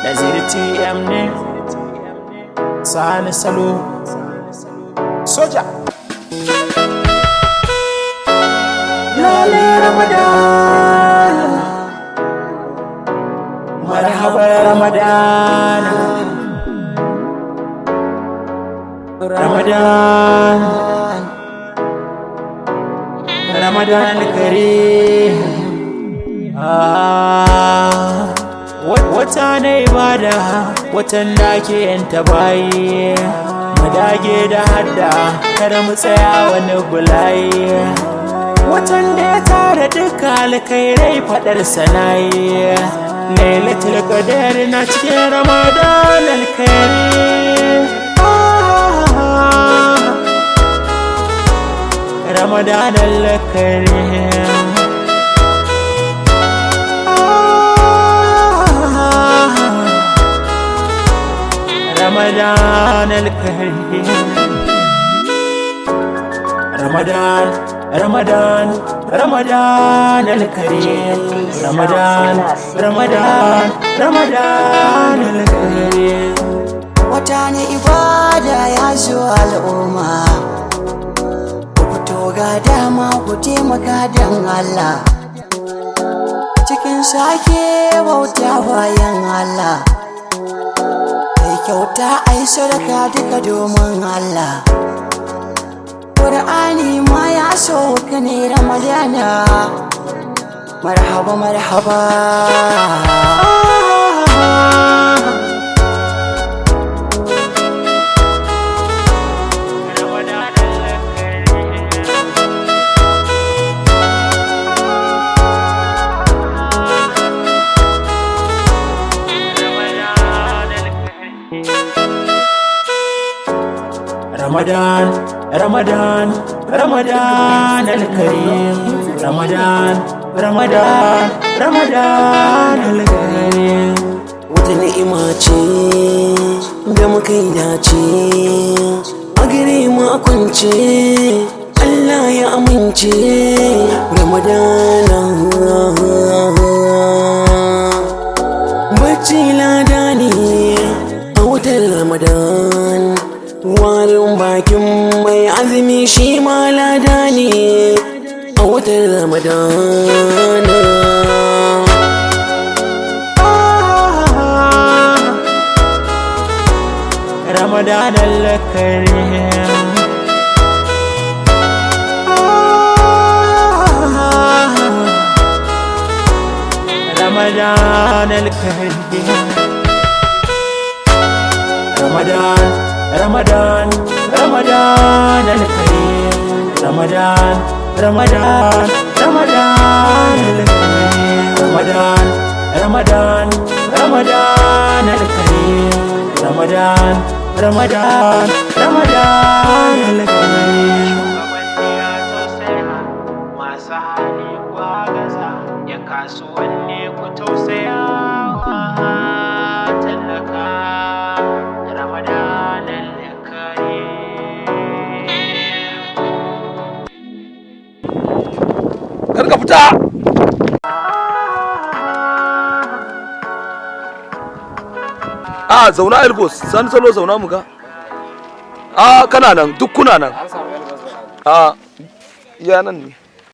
Nazir T.m ne Sani Salo Soja Lale Ramadan Marhaba Ramadan Ramadan Ramadan Karim wata na ibada watan da ke yanta bayi mu dage da hadda kada mu tsaya wani bulayi watan da ya tara duka alkhairai fadar sanayi lailatul qadr na cikin Ramadan al-Karim Ramadan al-Karim Ramadan al-Karim Ramadan Ramadan Ramadan al-Karim Ramadan Ramadan Ramadan al-Karim wata ne ibada ya zo al'umma ku fito ga dama ku taimaka dan Allah cikin sake bauta bayan Allah kyauta ai sadaka duka domin Allah Qur'ani ma ya sauka ne Ramadana marhaba marhaba Ramadan, Ramadan, Ramadan al-Karim Ramadan, Ramadan, Ramadan al-Karim wata ni'ima ce da muka yi dace a gare mu a kwance Allah ya amince Ramadana bacci lada ne a wutar Ramadan warin bakin mai azumi shi ma lada ne a watan Ramadana Ramadan al-Karim Ramadan al-Karim Ramadan Ramadan, Ramadan al-Karim Ramadan, Ramadan, Ramadan al-Karim Ramadan, Ramadan, Ramadan al-Karim Ramadan, Ramadan, Ramadan al-Karim masu hali kwa gaza ya kasuwanni ku tausaya talaka Ramadan Karka fita! Zauna Elbos, Sani Salo zauna muka. Kana nan, duk kuna nan. Iya nan ne.